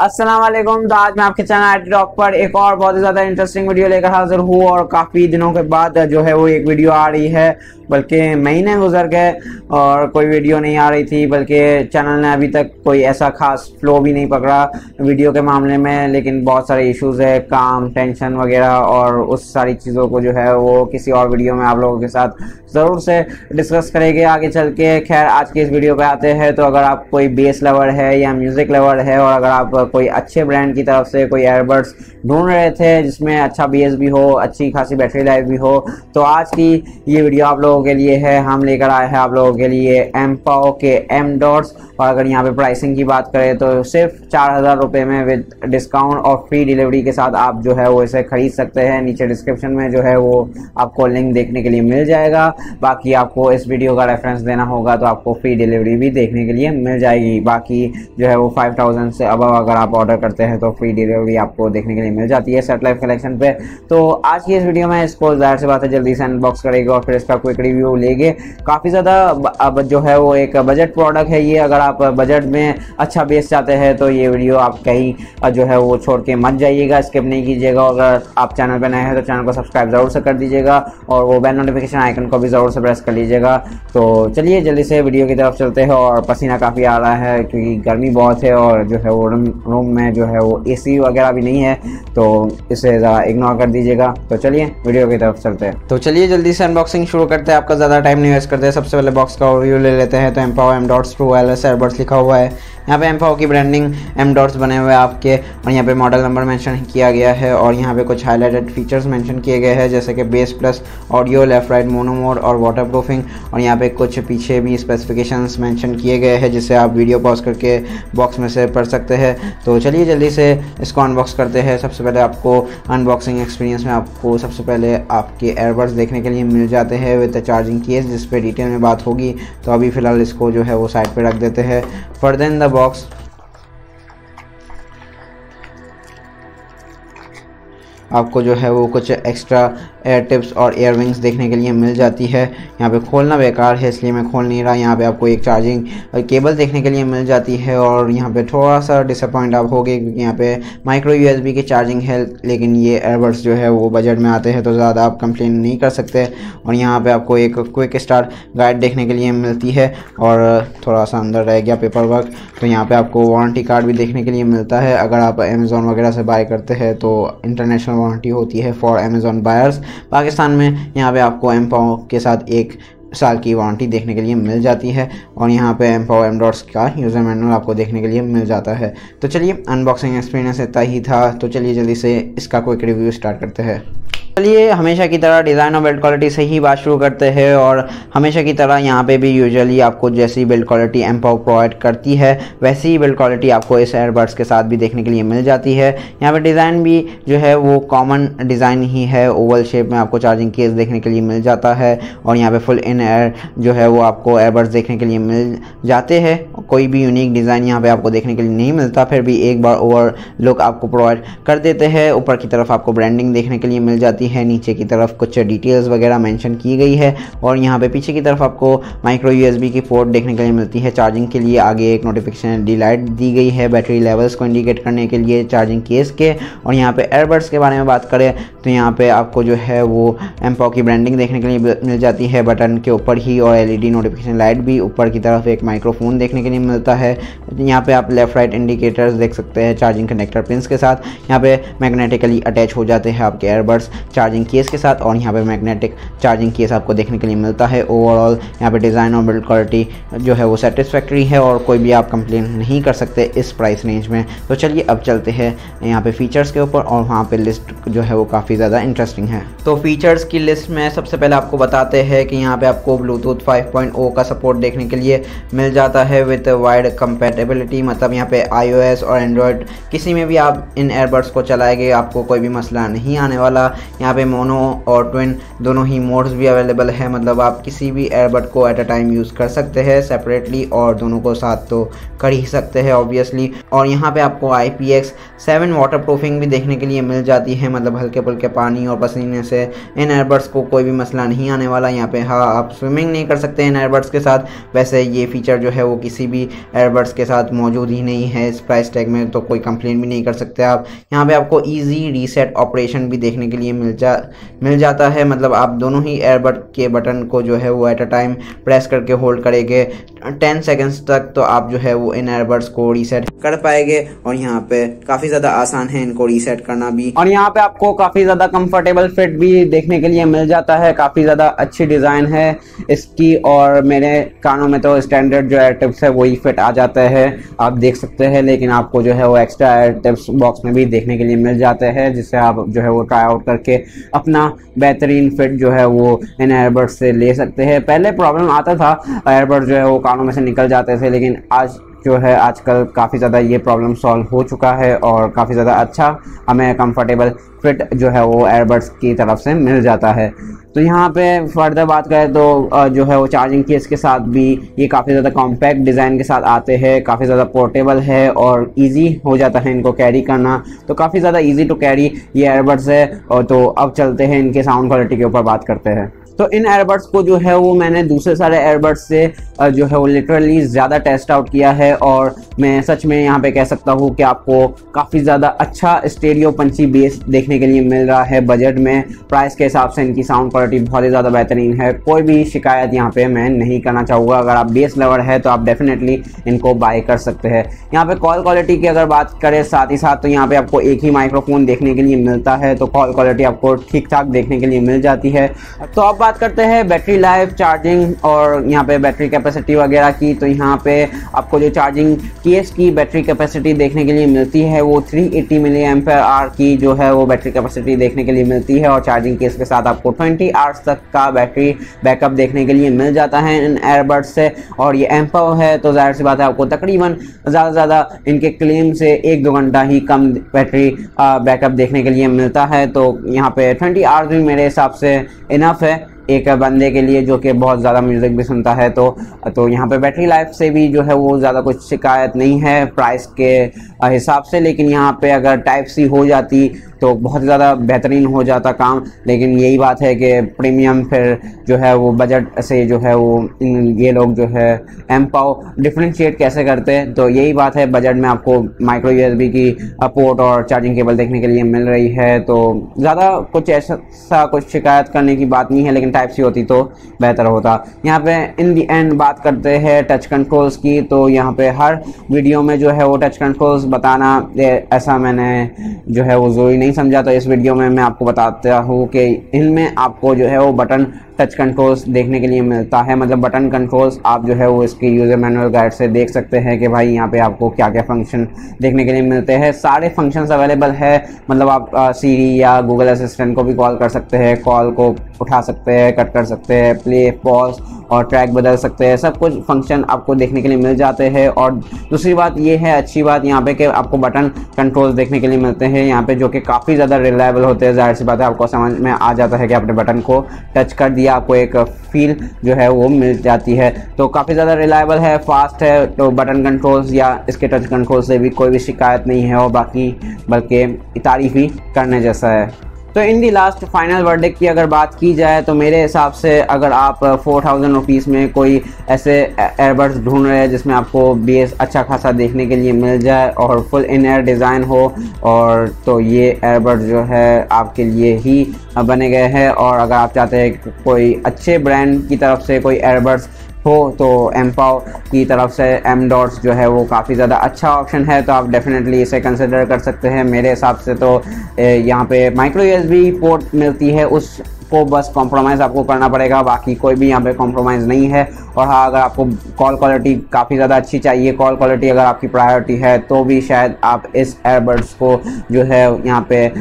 अस्सलाम वालेकुम। तो आज मैं आपके चैनल IT टॉक पर एक और बहुत ही ज़्यादा इंटरेस्टिंग वीडियो लेकर हाजिर हूँ और काफ़ी दिनों के बाद जो है वो एक वीडियो आ रही है, बल्कि महीने गुजर गए और कोई वीडियो नहीं आ रही थी, बल्कि चैनल ने अभी तक कोई ऐसा खास फ्लो भी नहीं पकड़ा वीडियो के मामले में। लेकिन बहुत सारे इश्यूज़ है, काम, टेंशन वगैरह, और उस सारी चीज़ों को जो है वो किसी और वीडियो में आप लोगों के साथ ज़रूर से डिस्कस करेंगे आगे चल के। खैर, आज के इस वीडियो पे आते हैं। तो अगर आप कोई बेस लवर है या म्यूज़िक लवर है और अगर आप कोई अच्छे ब्रांड की तरफ से कोई एयरबड्स ढूंढ रहे थे जिसमें अच्छा बेस भी हो, अच्छी खासी बैटरी लाइफ भी हो, तो आज की ये वीडियो आप लोगों के लिए है। हम लेकर आए हैं आप लोगों के लिए एम्पाओ के एम डॉट्स। और अगर यहाँ पे प्राइसिंग की बात करें तो सिर्फ 4000 रुपये में विद डिस्काउंट और फ्री डिलीवरी के साथ आप जो है वो इसे खरीद सकते हैं। नीचे डिस्क्रिप्शन में जो है वो आपको लिंक देखने के लिए मिल जाएगा। बाकी आपको इस वीडियो का रेफरेंस देना होगा तो आपको फ्री डिलीवरी भी देखने के लिए मिल जाएगी। बाकी जो है वो 5000 से अबव अगर आप ऑर्डर करते हैं तो फ्री डिलीवरी आपको देखने के लिए मिल जाती है सेट लाइफ कलेक्शन पे। तो आज की इस वीडियो में इसको जाहिर सी बात है जल्दी से अनबॉक्स करेंगे और फिर इसका क्विक रिव्यू लेंगे। काफ़ी ज़्यादा अब जो है वो एक बजट प्रोडक्ट है ये। अगर आप बजट में अच्छा बेस चाहते हैं तो ये वीडियो आप कहीं जो है वो छोड़ के मत जाइएगा, स्किप नहीं कीजिएगा। अगर आप चैनल पर नए हैं तो चैनल को सब्सक्राइब ज़रूर से कर दीजिएगा और वो बेल नोटिफिकेशन आइकन को भी ज़रूर से प्रेस कर लीजिएगा। तो चलिए जल्दी से वीडियो की तरफ चलते हैं। और पसीना काफ़ी आ रहा है क्योंकि गर्मी बहुत है और जो है वो रूम में जो है वो AC वगैरह भी नहीं है, तो इसे ज़रा इग्नोर कर दीजिएगा। तो चलिए वीडियो की तरफ चलते हैं। तो चलिए जल्दी से अनबॉक्सिंग शुरू करते हैं, आपका ज़्यादा टाइम नहीं वेस्ट करते हैं। सबसे पहले बॉक्स का ओवरव्यू ले लेते हैं। तो एम्पाओ M dots true wireless airbuds लिखा हुआ है। यहाँ पे एम्पाओ की ब्रांडिंग एम डॉट्स बने हुए हैं आपके, और यहाँ पे मॉडल नंबर मेंशन किया गया है और यहाँ पे कुछ हाईलाइटेड फीचर्स मेंशन किए गए हैं जैसे कि base plus audio, left right mono mode और वाटर प्रूफिंग। और यहाँ पे कुछ पीछे भी स्पेसिफिकेशंस मेंशन किए गए हैं जिसे आप वीडियो पॉज करके बॉक्स में से पढ़ सकते हैं। तो चलिए जल्दी से इसको अनबॉक्स करते हैं। सबसे पहले आपको अनबॉक्सिंग एक्सपीरियंस में आपको सबसे पहले आपके एयरबड्स देखने के लिए मिल जाते हैं विद चार्जिंग केस, जिस पे डिटेल में बात होगी। तो अभी फ़िलहाल इसको जो है वो साइड पे रख देते हैं। फर्दर इन द बॉक्स आपको जो है वो कुछ एक्स्ट्रा एयर टिप्स और एयर विंग्स देखने के लिए मिल जाती है। यहाँ पे खोलना बेकार है इसलिए मैं खोल नहीं रहा। यहाँ पे आपको एक चार्जिंग केबल देखने के लिए मिल जाती है और यहाँ पे थोड़ा सा डिसअपॉइंट आप होगे क्योंकि यहाँ पे माइक्रो USB की चार्जिंग है, लेकिन ये एयरबड्स जो है वो बजट में आते हैं तो ज़्यादा आप कंप्लेन नहीं कर सकते। और यहाँ पे आपको एक क्विक स्टार्ट गाइड देखने के लिए मिलती है और थोड़ा सा अंदर रह गया पेपर वर्क। तो यहाँ पर आपको वारंटी कार्ड भी देखने के लिए मिलता है। अगर आप अमेज़ॉन वगैरह से बाय करते हैं तो इंटरनेशनल वारंटी होती है फॉर अमेज़ॉन बायर्स। पाकिस्तान में यहाँ पे आपको एम्पाओ के साथ 1 साल की वारंटी देखने के लिए मिल जाती है और यहाँ पे एम्पाओ एम डॉट्स का यूज़र मैनुअल आपको देखने के लिए मिल जाता है। तो चलिए अनबॉक्सिंग एक्सपीरियंस इतना ही था। तो चलिए जल्दी से इसका क्विक रिव्यू स्टार्ट करते हैं। चलिए हमेशा की तरह डिज़ाइन और बिल्ड क्वालिटी से ही बात शुरू करते हैं। और हमेशा की तरह यहाँ पे भी यूजुअली आपको जैसी बिल्ड क्वालिटी एम्पाओ प्रोवाइड करती है वैसी ही बिल्ड क्वालिटी आपको इस एयरबड्स के साथ भी देखने के लिए मिल जाती है। यहाँ पे डिज़ाइन भी जो है वो कॉमन डिज़ाइन ही है। ओवल शेप में आपको चार्जिंग केस देखने के लिए मिल जाता है और यहाँ पे फुल इन एयर जो है वो आपको एयरबड्स देखने के लिए मिल जाते हैं। कोई भी यूनिक डिज़ाइन यहाँ पे आपको देखने के लिए नहीं मिलता, फिर भी एक बार ओवर लुक आपको प्रोवाइड कर देते हैं। ऊपर की तरफ आपको ब्रांडिंग देखने के लिए मिल जाती है, नीचे की तरफ कुछ डिटेल्स वगैरह मेंशन की गई है और यहाँ पे पीछे की तरफ आपको माइक्रो USB की पोर्ट देखने के लिए मिलती है चार्जिंग के लिए। आगे एक नोटिफिकेशन LED लाइट दी गई है बैटरी लेवल्स को इंडिकेट करने के लिए चार्जिंग केस के। और यहाँ पे एयरबड्स के बारे में बात करें तो यहाँ पे आपको जो है वो एम्पाओ की ब्रांडिंग देखने के लिए मिल जाती है बटन के ऊपर ही, और LED नोटिफिकेशन लाइट भी। ऊपर की तरफ एक माइक्रोफोन देखने के लिए मिलता है। यहाँ पे आप लेफ्ट राइट इंडिकेटर्स देख सकते हैं चार्जिंग कनेक्टर पिंस के साथ। यहाँ पे मैग्नेटिकली अटैच हो जाते हैं आपके एयरबड्स चार्जिंग केस के साथ और यहाँ पे मैग्नेटिक चार्जिंग केस आपको देखने के लिए मिलता है। ओवरऑल यहाँ पे डिज़ाइन और बिल्ड क्वालिटी जो है वो सेटिस्फैक्ट्री है और कोई भी आप कंप्लेन नहीं कर सकते इस प्राइस रेंज में। तो चलिए अब चलते हैं यहाँ पे फीचर्स के ऊपर और वहाँ पे लिस्ट जो है वो काफ़ी ज़्यादा इंटरेस्टिंग है। तो फीचर्स की लिस्ट में सबसे पहले आपको बताते हैं कि यहाँ पे आपको ब्लूटूथ 5.0 का सपोर्ट देखने के लिए मिल जाता है विद वाइड कंपैटिबिलिटी। मतलब यहाँ पे iOS और एंड्रॉयड किसी में भी आप इन एयरबड्स को चलाएंगे आपको कोई भी मसला नहीं आने वाला। यहाँ पे मोनो और ट्विन दोनों ही मोड्स भी अवेलेबल है, मतलब आप किसी भी एयरबड को एट अ टाइम यूज़ कर सकते हैं सेपरेटली, और दोनों को साथ तो कर ही सकते हैं ऑब्वियसली। और यहाँ पे आपको IPX7 वाटर प्रूफिंग भी देखने के लिए मिल जाती है, मतलब हल्के फुल्के पानी और पसीने से इन एयरबड्स को कोई भी मसला नहीं आने वाला। यहाँ पे हाँ, आप स्विमिंग नहीं कर सकते इन एयरबड्स के साथ, वैसे ये फीचर जो है वो किसी भी एयरबड्स के साथ मौजूद ही नहीं है इस प्राइस टैग में, तो कोई कंप्लेंट भी नहीं कर सकते आप। यहाँ पे आपको ईजी रीसेट ऑपरेशन भी देखने के लिए मिल जाता है, मतलब आप दोनों ही एयरबड के बटन को जो है वो एट अ टाइम प्रेस करके होल्ड करेंगे 10 सेकेंड्स तक, तो आप जो है वो इन एयरबड्स को रीसेट कर पाएंगे। और यहाँ पे काफ़ी ज़्यादा आसान है इनको रीसेट करना भी, और यहाँ पे आपको काफ़ी ज़्यादा कंफर्टेबल फिट भी देखने के लिए मिल जाता है। काफ़ी ज़्यादा अच्छी डिज़ाइन है इसकी, और मेरे कानों में तो स्टैंडर्ड जो एयर टिप्स है वही फिट आ जाता है, आप देख सकते हैं, लेकिन आपको जो है वो एक्स्ट्रा एयर टिप्स बॉक्स में भी देखने के लिए मिल जाते हैं, जिससे आप जो है वो ट्राई आउट करके अपना बेहतरीन फिट जो है वो इन एयरबड्स से ले सकते हैं। पहले प्रॉब्लम आता था, एयरबड्स जो है वो कानों में से निकल जाते थे, लेकिन आज जो है आजकल काफ़ी ज़्यादा ये प्रॉब्लम सॉल्व हो चुका है, और काफ़ी ज़्यादा अच्छा हमें कंफर्टेबल फिट जो है वो एयरबड्स की तरफ से मिल जाता है। तो यहाँ पे फर्दर बात करें तो जो है वो चार्जिंग केस के साथ भी ये काफ़ी ज़्यादा कॉम्पैक्ट डिज़ाइन के साथ आते हैं, काफ़ी ज़्यादा पोर्टेबल है और इजी हो जाता है इनको कैरी करना, तो काफ़ी ज़्यादा इजी टू कैरी ये एयरबड्स है। और तो अब चलते हैं इनके साउंड क्वालिटी के ऊपर बात करते हैं। तो इन एयरबड्स को जो है वो मैंने दूसरे सारे एयरबड्स से जो है वो लिटरली ज़्यादा टेस्ट आउट किया है, और मैं सच में यहाँ पे कह सकता हूँ कि आपको काफ़ी ज़्यादा अच्छा स्टेरियो पंची बेस देखने के लिए मिल रहा है बजट में। प्राइस के हिसाब से इनकी साउंड क्वालिटी बहुत ही ज़्यादा बेहतरीन है, कोई भी शिकायत यहाँ पे मैं नहीं करना चाहूँगा। अगर आप बेस लवर है तो आप डेफिनेटली इनको बाय कर सकते हैं। यहाँ पे कॉल क्वालिटी की अगर बात करें साथ ही साथ, तो यहाँ पे आपको एक ही माइक्रोफोन देखने के लिए मिलता है, तो कॉल क्वालिटी आपको ठीक ठाक देखने के लिए मिल जाती है। तो अब बात करते हैं बैटरी लाइफ, चार्जिंग और यहाँ पे बैटरी कैपेसिटी वगैरह की। तो यहाँ पे आपको जो चार्जिंग केस की बैटरी कैपेसिटी देखने के लिए मिलती है वो 380 मिली एम्पेयर आवर की जो है वो बैटरी कैपेसिटी देखने के लिए मिलती है, और चार्जिंग केस के साथ आपको 20 आवर्स तक का बैटरी बैकअप देखने के लिए मिल जाता है इन एयरबड्स से। और ये एम्पाव है तो जाहिर सी बात है आपको तकरीबन ज़्यादा से ज़्यादा इनके क्लेम से 1-2 घंटा ही कम बैटरी बैकअप देखने के लिए मिलता है। तो यहाँ पे 20 आवर्स भी मेरे हिसाब से इनफ है एक बंदे के लिए जो कि बहुत ज़्यादा म्यूज़िक भी सुनता है। तो यहाँ पे बैटरी लाइफ से भी जो है वो ज़्यादा कुछ शिकायत नहीं है प्राइस के हिसाब से, लेकिन यहाँ पे अगर टाइप सी हो जाती तो बहुत ज़्यादा बेहतरीन हो जाता काम। लेकिन यही बात है कि प्रीमियम फिर जो है वो बजट से जो है वो ये लोग जो है एम्पाव डिफ्रेंशिएट कैसे करते हैं, तो यही बात है, बजट में आपको माइक्रो USB की पोर्ट और चार्जिंग केबल देखने के लिए मिल रही है, तो ज़्यादा कुछ ऐसा कुछ शिकायत करने की बात नहीं है, लेकिन टाइप सी होती तो बेहतर होता। यहाँ पे इन दी एंड बात करते हैं टच कंट्रोल्स की। तो यहाँ पे हर वीडियो में जो है वो टच कंट्रोल्स बताना ऐसा मैंने जो है वो ज़रूरी नहीं समझा, तो इस वीडियो में मैं आपको बताता हूँ कि इनमें आपको जो है वो बटन टच कंट्रोल्स देखने के लिए मिलता है, मतलब बटन कंट्रोल्स आप जो है वो इसकी यूज़र मैनुअल गाइड से देख सकते हैं कि भाई यहाँ पे आपको क्या क्या फंक्शन देखने के लिए मिलते हैं। सारे फंक्शंस अवेलेबल है, मतलब आप सीरी या गूगल असिस्टेंट को भी कॉल कर सकते हैं, कॉल को उठा सकते हैं, कट कर सकते हैं, प्ले पॉज और ट्रैक बदल सकते हैं, सब कुछ फंक्शन आपको देखने के लिए मिल जाते हैं। और दूसरी बात ये है अच्छी बात यहाँ पे कि आपको बटन कंट्रोल्स देखने के लिए मिलते हैं यहाँ पे, जो कि काफ़ी ज़्यादा रिलायबल होते हैं। जाहिर सी बात है आपको समझ में आ जाता है कि आपने बटन को टच कर दिया, आपको एक फील जो है वो मिल जाती है, तो काफ़ी ज़्यादा रिलायबल है, फास्ट है। तो बटन कंट्रोल्स या इसके टच कंट्रोल से भी कोई भी शिकायत नहीं है, और बाकी बल्कि तारीफ़ ही करने जैसा है। तो इन दी लास्ट फाइनल वर्डिक्ट की अगर बात की जाए तो मेरे हिसाब से अगर आप 4000 रुपीज़ में कोई ऐसे एयरबड्स ढूंढ रहे हैं जिसमें आपको बेस अच्छा खासा देखने के लिए मिल जाए और फुल इन एयर डिज़ाइन हो, और तो ये एयरबड्स जो है आपके लिए ही बने गए हैं। और अगर आप चाहते हैं कोई अच्छे ब्रांड की तरफ से कोई एयरबड्स हो तो एम्पाव की तरफ से एम डॉट्स जो है वो काफ़ी ज़्यादा अच्छा ऑप्शन है, तो आप डेफिनेटली इसे कंसिडर कर सकते हैं। मेरे हिसाब से तो यहाँ पे माइक्रो USB पोर्ट मिलती है, उसको बस कॉम्प्रोमाइज़ आपको करना पड़ेगा, बाकी कोई भी यहाँ पे कॉम्प्रोमाइज़ नहीं है। और हाँ, अगर आपको कॉल क्वालिटी काफ़ी ज़्यादा अच्छी चाहिए, कॉल क्वालिटी अगर आपकी प्रायोरिटी है, तो भी शायद आप इस एयरबड्स को जो है यहाँ पे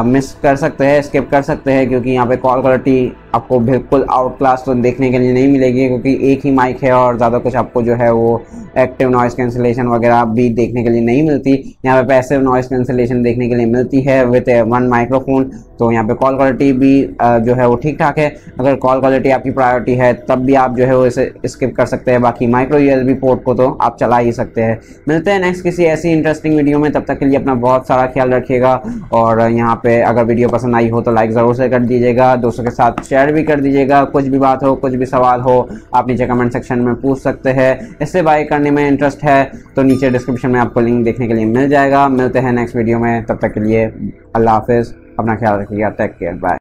मिस कर सकते हैं, स्किप कर सकते हैं, क्योंकि यहाँ पे कॉल क्वालिटी आपको बिल्कुल आउट क्लास तो देखने के लिए नहीं मिलेगी, क्योंकि एक ही माइक है और ज़्यादा कुछ आपको जो है वो एक्टिव नॉइस कैंसिलेशन वगैरह भी देखने के लिए नहीं मिलती। यहाँ पे पैसिव नॉइस कैंसिलेशन देखने के लिए मिलती है विद 1 माइक्रोफोन। तो यहाँ पे कॉल क्वालिटी भी जो है वो ठीक ठाक है। अगर कॉल क्वालिटी आपकी प्रायोरिटी है तब भी आप जो है वो इसे स्किप कर सकते हैं, बाकी माइक्रो USB पोर्ट को तो आप चला ही सकते हैं। मिलते हैं नेक्स्ट किसी ऐसी इंटरेस्टिंग वीडियो में, तब तक के लिए अपना बहुत सारा ख्याल रखिएगा। और यहाँ पे अगर वीडियो पसंद आई हो तो लाइक ज़रूर से कर दीजिएगा, दोस्तों के साथ शेयर भी कर दीजिएगा। कुछ भी बात हो, कुछ भी सवाल हो, आप नीचे कमेंट सेक्शन में पूछ सकते हैं। इससे बाय करने में इंटरेस्ट है तो नीचे डिस्क्रिप्शन में आपको लिंक देखने के लिए मिल जाएगा। मिलते हैं नेक्स्ट वीडियो में, तब तक के लिए अल्लाह हाफिज़, अपना ख्याल रखिएगा, टेक केयर, बाय।